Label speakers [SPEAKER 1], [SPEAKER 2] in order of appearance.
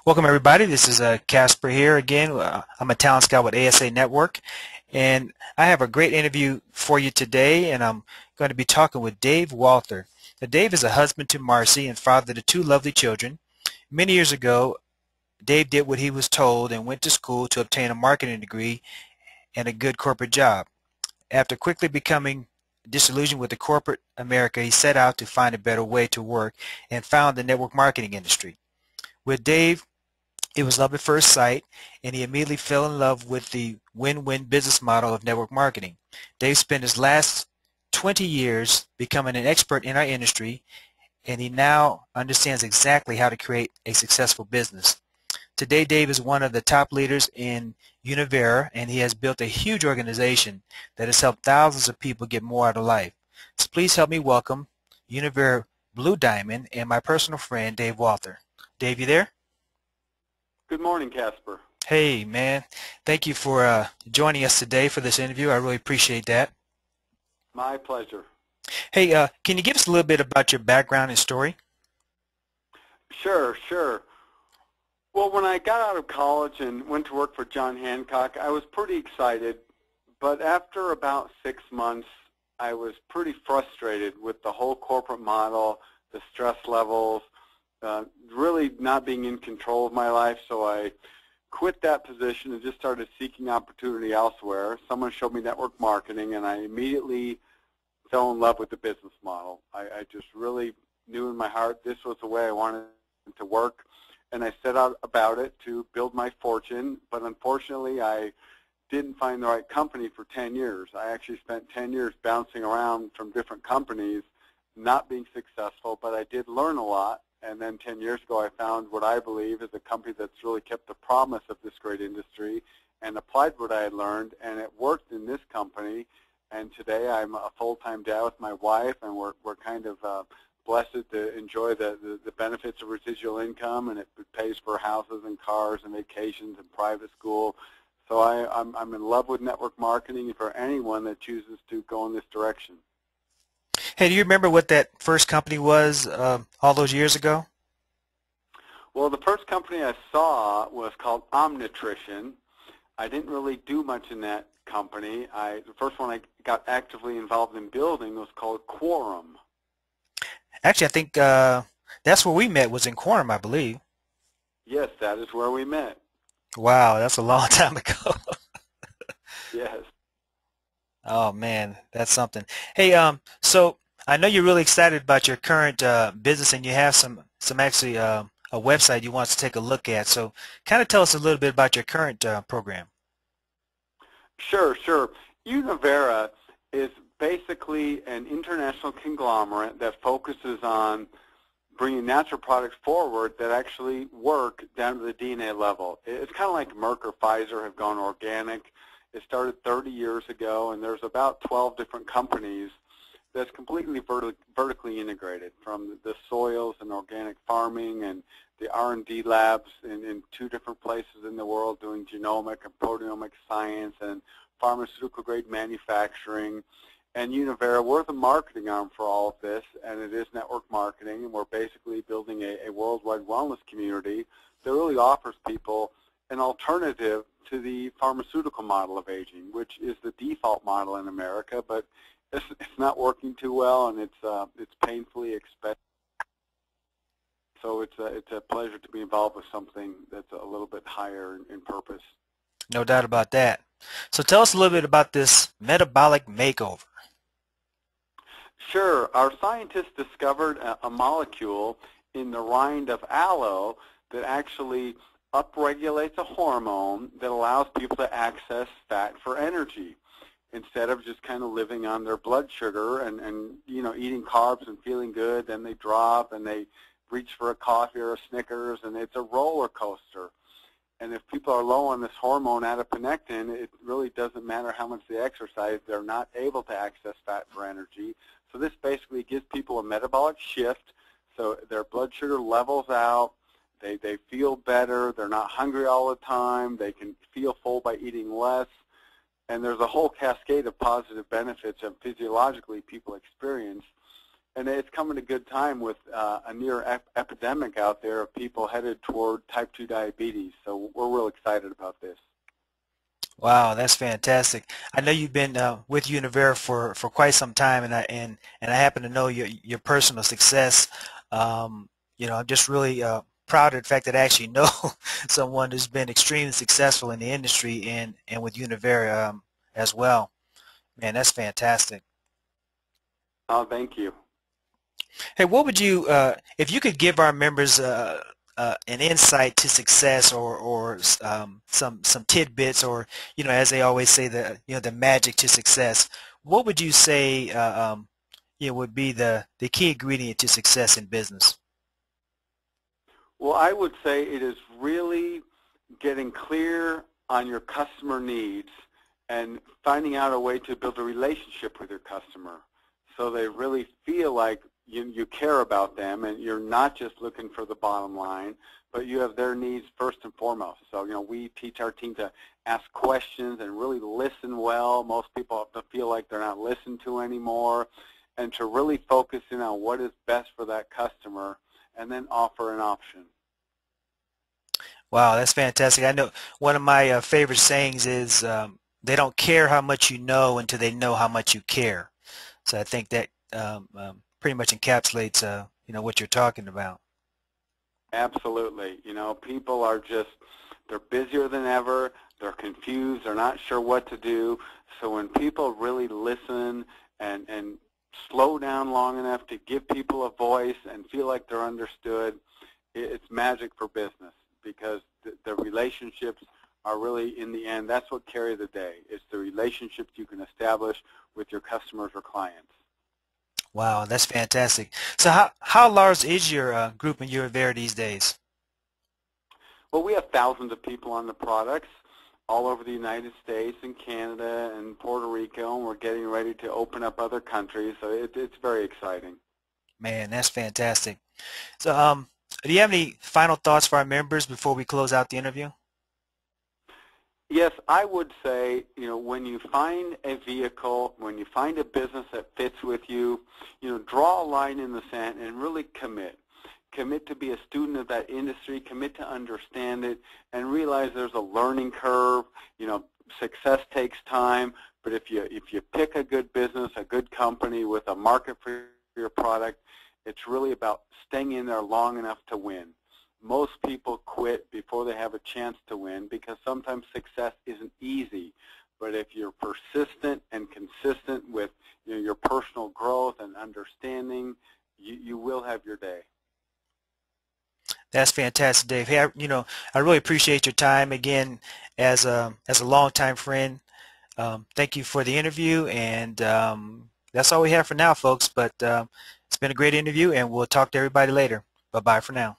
[SPEAKER 1] Welcome everybody. This is Casper here again. I'm a talent scout with ASA Network, and I have a great interview for you today, and I'm going to be talking with Dave Walther. Now, Dave is a husband to Marcy and father to two lovely children. Many years ago, Dave did what he was told and went to school to obtain a marketing degree and a good corporate job. After quickly becoming disillusioned with the corporate America, he set out to find a better way to work and found the network marketing industry. With Dave, it was love at first sight, and he immediately fell in love with the win-win business model of network marketing. Dave spent his last 20 years becoming an expert in our industry, and he now understands exactly how to create a successful business. Today, Dave is one of the top leaders in Univera, and he has built a huge organization that has helped thousands of people get more out of life. So please help me welcome Univera Blue Diamond and my personal friend, Dave Walther. Dave, you there?
[SPEAKER 2] Good morning, Casper.
[SPEAKER 1] Hey, man. Thank you for joining us today for this interview. I really appreciate that.
[SPEAKER 2] My pleasure.
[SPEAKER 1] Hey, can you give us a little bit about your background and story?
[SPEAKER 2] Sure. Well, when I got out of college and went to work for John Hancock, I was pretty excited, but after about 6 months, I was pretty frustrated with the whole corporate model, the stress levels, really not being in control of my life, so I quit that position and just started seeking opportunity elsewhere. Someone showed me network marketing, and I immediately fell in love with the business model. I just really knew in my heart this was the way I wanted to work, and I set out about it to build my fortune, but unfortunately I didn't find the right company for 10 years. I actually spent 10 years bouncing around from different companies, not being successful, but I did learn a lot. And then 10 years ago, I found what I believe is a company that's really kept the promise of this great industry and applied what I had learned, and it worked in this company. And today, I'm a full-time dad with my wife, and we're kind of blessed to enjoy the benefits of residual income, and it pays for houses and cars and vacations and private school. So I'm in love with network marketing for anyone that chooses to go in this direction.
[SPEAKER 1] Hey, do you remember what that first company was all those years ago?
[SPEAKER 2] Well, the first company I saw was called Omnitrition. I didn't really do much in that company. The first one I got actively involved in building was called Quorum.
[SPEAKER 1] Actually, I think that's where we met, was in Quorum, I believe.
[SPEAKER 2] Yes, that is where we met.
[SPEAKER 1] Wow, that's a long time ago.
[SPEAKER 2] Yes.
[SPEAKER 1] Oh, man, that's something. Hey, so I know you're really excited about your current business, and you have some actually a website you want us to take a look at. So kind of tell us a little bit about your current program.
[SPEAKER 2] Sure. Univera is basically an international conglomerate that focuses on bringing natural products forward that actually work down to the DNA level. It's kind of like Merck or Pfizer have gone organic. It started 30 years ago, and there's about 12 different companies that's completely vertically integrated, from the soils and organic farming and the R&D labs in 2 different places in the world doing genomic and proteomic science and pharmaceutical-grade manufacturing. And Univera, we're the marketing arm for all of this, and it is network marketing, and we're basically building a worldwide wellness community that really offers people an alternative to the pharmaceutical model of aging, which is the default model in America, but it's not working too well, and it's painfully expensive. So it's a pleasure to be involved with something that's a little bit higher in purpose.
[SPEAKER 1] No doubt about that. So tell us a little bit about this metabolic makeover.
[SPEAKER 2] Sure. Our scientists discovered a molecule in the rind of aloe that actually upregulates a hormone that allows people to access fat for energy instead of just kind of living on their blood sugar and eating carbs and feeling good. Then they drop and they reach for a coffee or a Snickers, and it's a roller coaster. And if people are low on this hormone adiponectin, it really doesn't matter how much they exercise, they're not able to access fat for energy. So this basically gives people a metabolic shift, so their blood sugar levels out, they feel better, they're not hungry all the time, they can feel full by eating less, and there's a whole cascade of positive benefits that physiologically people experience. And it's coming a good time with a near epidemic out there of people headed toward type 2 diabetes. So we're real excited about this.
[SPEAKER 1] Wow, that's fantastic. I know you've been with Univera for quite some time, and I happen to know your personal success. I'm just really proud of the fact that I actually know someone who's been extremely successful in the industry and with Univera as well. Man, that's fantastic.
[SPEAKER 2] Oh, thank you.
[SPEAKER 1] Hey, what would you, if you could give our members an insight to success, or some tidbits, or as they always say, the magic to success, what would you say would be the key ingredient to success in business?
[SPEAKER 2] Well, I would say it is really getting clear on your customer needs and finding out a way to build a relationship with your customer so they really feel like you care about them and you're not just looking for the bottom line, but you have their needs first and foremost. So, we teach our team to ask questions and really listen well. Most people feel like they're not listened to anymore, and to really focus in on what is best for that customer and then offer an option.
[SPEAKER 1] Wow, that's fantastic. I know one of my favorite sayings is they don't care how much you know until they know how much you care. So I think that pretty much encapsulates what you're talking about.
[SPEAKER 2] Absolutely. People are they're busier than ever. They're confused. They're not sure what to do. So when people really listen and slow down long enough to give people a voice and feel like they're understood, it's magic for business, because the relationships are really, in the end, that's what carry the day. It's the relationships you can establish with your customers or clients.
[SPEAKER 1] Wow, that's fantastic. So how large is your group in Univera these days?
[SPEAKER 2] Well, we have thousands of people on the products all over the United States and Canada and Puerto Rico, and we're getting ready to open up other countries, so it's very exciting.
[SPEAKER 1] Man, that's fantastic. So do you have any final thoughts for our members before we close out the interview?
[SPEAKER 2] Yes, I would say, when you find a vehicle, when you find a business that fits with you, draw a line in the sand and really commit. Commit to be a student of that industry, commit to understand it, and realize there's a learning curve. Success takes time, but if you pick a good business, a good company with a market for your product, it's really about staying in there long enough to win. Most people quit before they have a chance to win, because sometimes success isn't easy. But if you're persistent and consistent with your personal growth and understanding, you will have your day.
[SPEAKER 1] That's fantastic, Dave. Hey, I really appreciate your time again as a longtime friend. Thank you for the interview, and that's all we have for now, folks. But it's been a great interview, and we'll talk to everybody later. Bye-bye for now.